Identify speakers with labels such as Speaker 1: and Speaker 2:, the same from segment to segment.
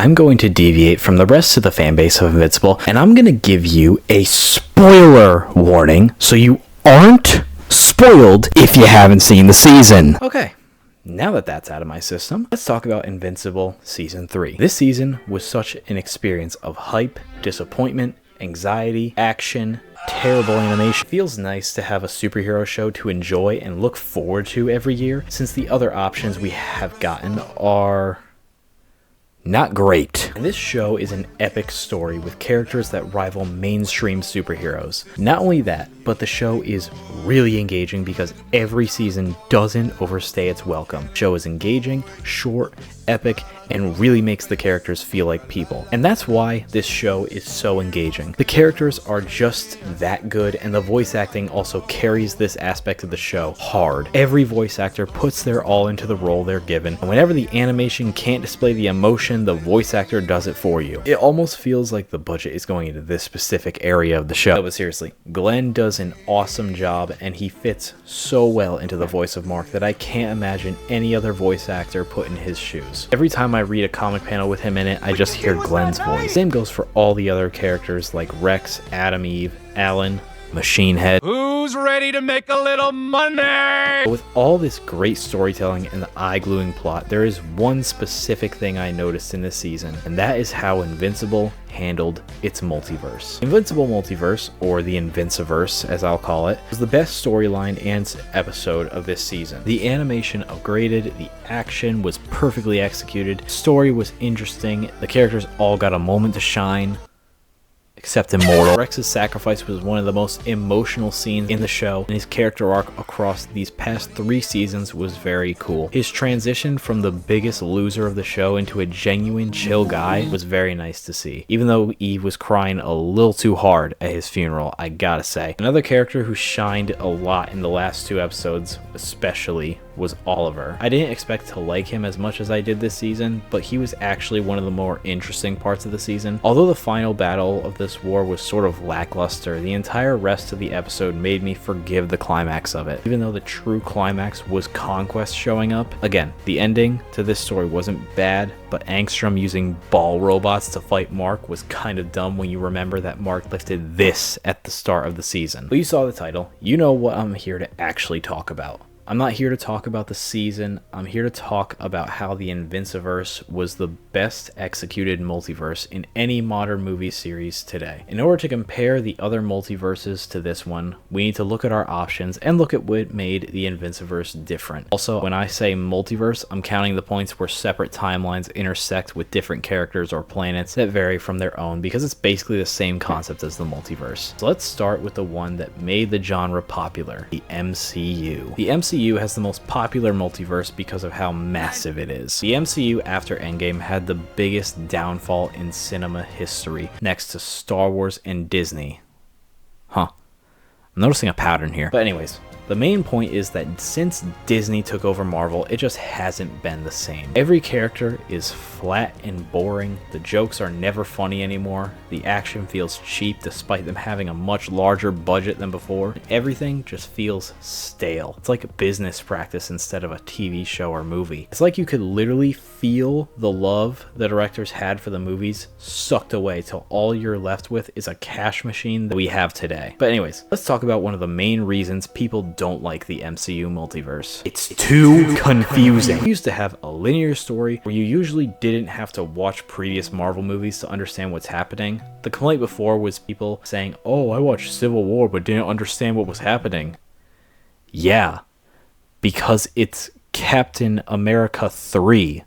Speaker 1: I'm going to deviate from the rest of the fan base of Invincible, and I'm going to give you a spoiler warning so you aren't spoiled if you haven't seen the season. Okay. Now that that's out of my system, let's talk about Invincible Season 3. This season was such an experience of hype, disappointment, anxiety, action, terrible animation. It feels nice to have a superhero show to enjoy and look forward to every year, since the other options we have gotten are not great. And this show is an epic story with characters that rival mainstream superheroes. Not only that, but the show is really engaging because every season doesn't overstay its welcome. The show is engaging, short, epic, and really makes the characters feel like people. And that's why this show is so engaging. The characters are just that good, and the voice acting also carries this aspect of the show hard. Every voice actor puts their all into the role they're given, and whenever the animation can't display the emotion, the voice actor does it for you. It almost feels like the budget is going into this specific area of the show. But seriously, Glenn does an awesome job, and he fits so well into the voice of Mark that I can't imagine any other voice actor put in his shoes. Every time I read a comic panel with him in it, I just hear Glenn's voice. Same goes for all the other characters like Rex, Adam Eve, Alan, Machine Head.
Speaker 2: Who's ready to make a little money?
Speaker 1: With all this great storytelling and the eye-gluing plot, there is one specific thing I noticed in this season, and that is how Invincible handled its multiverse. Invincible Multiverse, or the Invinciverse as I'll call it, was the best storyline and episode of this season. The animation upgraded, the action was perfectly executed, the story was interesting, the characters all got a moment to shine. Except Immortal. Rex's sacrifice was one of the most emotional scenes in the show, and his character arc across these past 3 seasons was very cool. His transition from the biggest loser of the show into a genuine chill guy was very nice to see, even though Eve was crying a little too hard at his funeral, I gotta say. Another character who shined a lot in the last 2 episodes, especially, was Oliver. I didn't expect to like him as much as I did this season, but he was actually one of the more interesting parts of the season. Although the final battle of this war was sort of lackluster, the entire rest of the episode made me forgive the climax of it. Even though the true climax was Conquest showing up. Again, the ending to this story wasn't bad, but Angstrom using ball robots to fight Mark was kind of dumb when you remember that Mark lifted this at the start of the season. But you saw the title, you know what I'm here to actually talk about. I'm not here to talk about the season, I'm here to talk about how the Invinciverse was the best executed multiverse in any modern movie series today. In order to compare the other multiverses to this one, we need to look at our options and look at what made the Invinciverse different. Also, when I say multiverse, I'm counting the points where separate timelines intersect with different characters or planets that vary from their own, because it's basically the same concept as the multiverse. So let's start with the one that made the genre popular, the MCU. The MCU has the most popular multiverse because of how massive it is. The MCU after Endgame had the biggest downfall in cinema history, next to Star Wars and Disney. I'm noticing a pattern here. But anyways, the main point is that since Disney took over Marvel, it just hasn't been the same. Every character is flat and boring, the jokes are never funny anymore, the action feels cheap despite them having a much larger budget than before, everything just feels stale. It's like a business practice instead of a TV show or movie. It's like you could literally feel the love the directors had for the movies sucked away till all you're left with is a cash machine that we have today. But anyways, let's talk about one of the main reasons people don't like the MCU multiverse. It's too confusing. We used to have a linear story where you usually didn't have to watch previous Marvel movies to understand what's happening. The complaint before was people saying, oh, I watched Civil War but didn't understand what was happening. Yeah, because it's Captain America 3.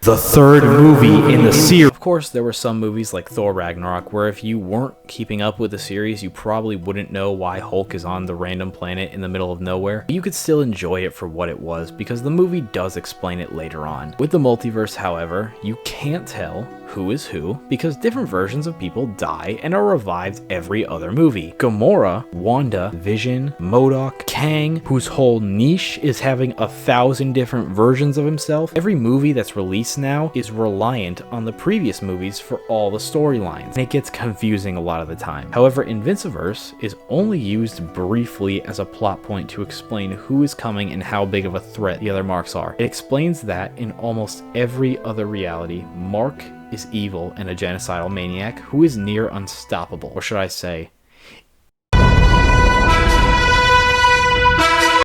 Speaker 1: The third movie in the series. Of course, there were some movies like Thor Ragnarok where if you weren't keeping up with the series, you probably wouldn't know why Hulk is on the random planet in the middle of nowhere. But you could still enjoy it for what it was because the movie does explain it later on. With the multiverse, however, you can't tell who is who because different versions of people die and are revived every other movie. Gamora, Wanda, Vision, MODOK, Kang, whose whole niche is having 1,000 different versions of himself. Every movie that's released now is reliant on the previous movies for all the storylines, and it gets confusing a lot of the time. However, Invinciverse is only used briefly as a plot point to explain who is coming and how big of a threat the other Marks are. It explains that in almost every other reality, Mark is evil and a genocidal maniac who is near unstoppable. Or should I say,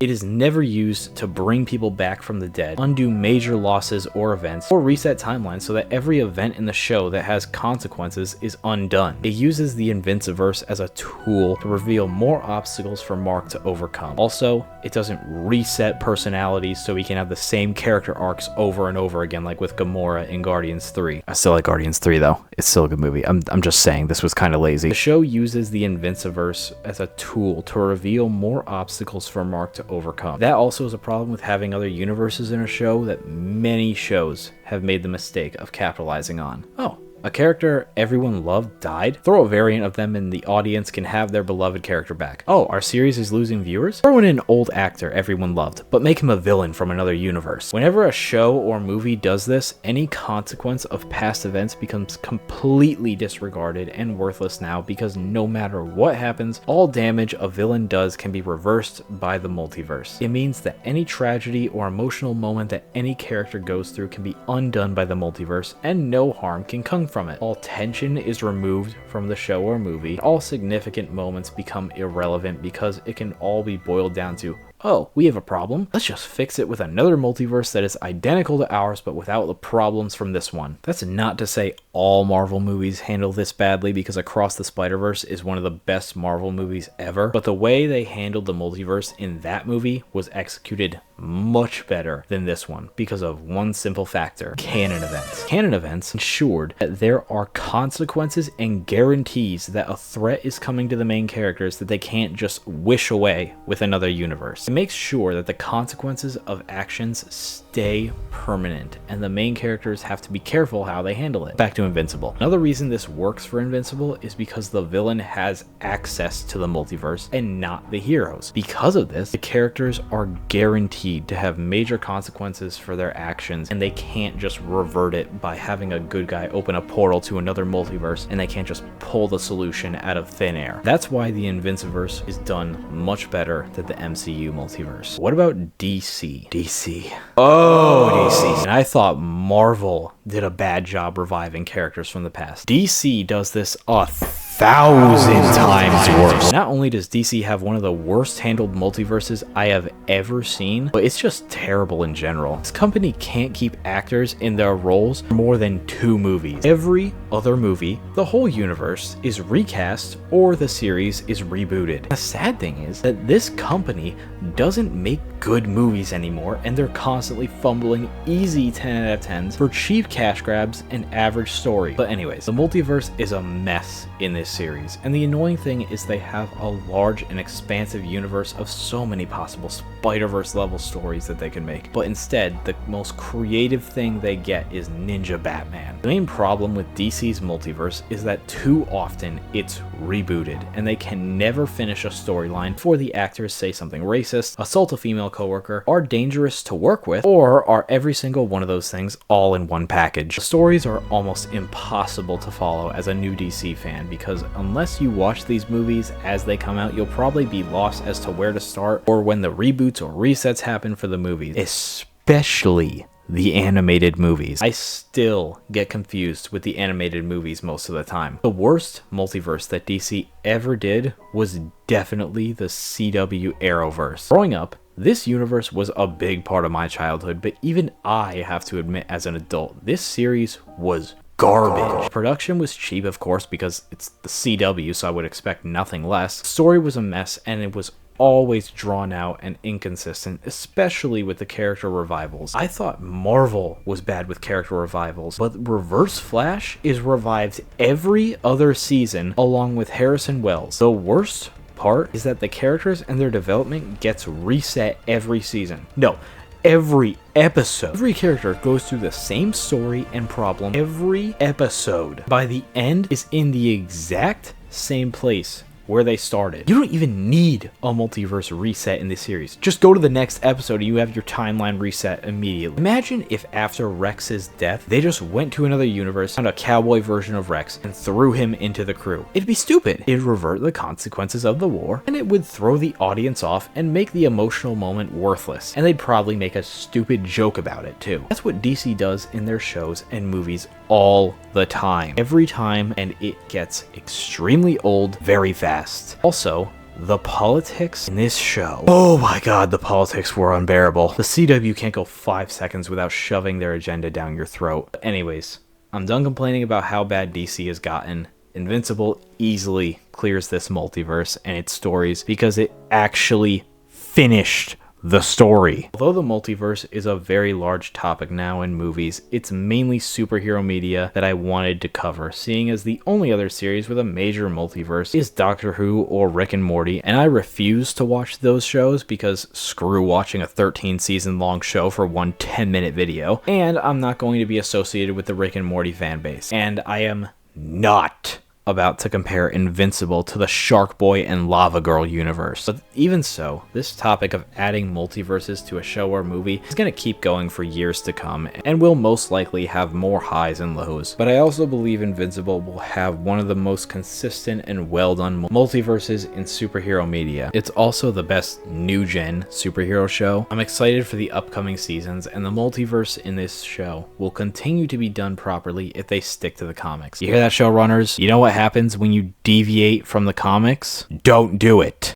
Speaker 1: it is never used to bring people back from the dead, undo major losses or events, or reset timelines so that every event in the show that has consequences is undone. It uses the Invinciverse as a tool to reveal more obstacles for Mark to overcome. Also, it doesn't reset personalities so we can have the same character arcs over and over again like with Gamora in Guardians 3. I still like Guardians 3 though. It's still a good movie. I'm just saying this was kind of lazy. The show uses the Invinciverse as a tool to reveal more obstacles for Mark to overcome. That also is a problem with having other universes in a show that many shows have made the mistake of capitalizing on. Oh, a character everyone loved died? Throw a variant of them and the audience can have their beloved character back. Oh, our series is losing viewers? Throw in an old actor everyone loved, but make him a villain from another universe. Whenever a show or movie does this, any consequence of past events becomes completely disregarded and worthless now because no matter what happens, all damage a villain does can be reversed by the multiverse. It means that any tragedy or emotional moment that any character goes through can be undone by the multiverse and no harm can come from it. All tension is removed from the show or movie. All significant moments become irrelevant because it can all be boiled down to, oh, we have a problem? Let's just fix it with another multiverse that is identical to ours but without the problems from this one. That's not to say all Marvel movies handle this badly because Across the Spider-Verse is one of the best Marvel movies ever, but the way they handled the multiverse in that movie was executed much better than this one because of one simple factor: canon events. Canon events ensured that there are consequences and guarantees that a threat is coming to the main characters that they can't just wish away with another universe. It makes sure that the consequences of actions stay permanent and the main characters have to be careful how they handle it. Back to Invincible. Another reason this works for Invincible is because the villain has access to the multiverse and not the heroes. Because of this, the characters are guaranteed to have major consequences for their actions and they can't just revert it by having a good guy open a portal to another multiverse and they can't just pull the solution out of thin air. That's why the Invinciverse is done much better than the MCU multiverse. What about DC? DC. Oh, DC. And I thought Marvel did a bad job reviving characters from the past. DC does this 1,000 times worse. Not only does DC have one of the worst handled multiverses I have ever seen, but it's just terrible in general. This company can't keep actors in their roles for more than 2 movies. Every other movie, the whole universe is recast or the series is rebooted. The sad thing is that this company doesn't make good movies anymore and they're constantly fumbling easy 10 out of 10s for cheap cash grabs and average story. But anyways, the multiverse is a mess in this series, and the annoying thing is they have a large and expansive universe of so many possible Spider-Verse level stories that they can make, but instead the most creative thing they get is Ninja Batman. The main problem with DC's multiverse is that too often it's rebooted and they can never finish a storyline before the actors say something racist, assault a female coworker, are dangerous to work with, or are every single one of those things all in one package. The stories are almost impossible to follow as a new DC fan because unless you watch these movies as they come out, you'll probably be lost as to where to start or when the reboots or resets happen for the movies, especially the animated movies. I still get confused with the animated movies most of the time. The worst multiverse that DC ever did was definitely the CW Arrowverse. Growing up, this universe was a big part of my childhood, but even I have to admit as an adult, this series was garbage. Production was cheap, of course, because it's the CW, so I would expect nothing less. The story was a mess, and it was always drawn out and inconsistent, especially with the character revivals. I thought Marvel was bad with character revivals, but Reverse Flash is revived every other season along with Harrison Wells. The worst part is that the characters and their development gets reset every season. No, every episode. Every character goes through the same story and problem every episode. By the end is in the exact same place where they started. You don't even need a multiverse reset in this series. Just go to the next episode and you have your timeline reset immediately. Imagine if after Rex's death, they just went to another universe, found a cowboy version of Rex, and threw him into the crew. It'd be stupid. It'd revert the consequences of the war, and it would throw the audience off and make the emotional moment worthless. And they'd probably make a stupid joke about it too. That's what DC does in their shows and movies all the time. Every time, and it gets extremely old very fast. Also, the politics in this show. Oh my god, the politics were unbearable. The CW can't go 5 seconds without shoving their agenda down your throat. But anyways, I'm done complaining about how bad DC has gotten. Invincible easily clears this multiverse and its stories because it actually finished the story. Although the multiverse is a very large topic now in movies, it's mainly superhero media that I wanted to cover, seeing as the only other series with a major multiverse is Doctor Who or Rick and Morty, and I refuse to watch those shows because screw watching a 13 season long show for one 10-minute video, and I'm not going to be associated with the Rick and Morty fan base, and I am not about to compare Invincible to the Shark Boy and Lava Girl universe. But even so, this topic of adding multiverses to a show or movie is going to keep going for years to come, and will most likely have more highs and lows. But I also believe Invincible will have one of the most consistent and well done multiverses in superhero media. It's also the best new-gen superhero show. I'm excited for the upcoming seasons, and the multiverse in this show will continue to be done properly if they stick to the comics. You hear that, showrunners? You know what happens when you deviate from the comics? Don't do it.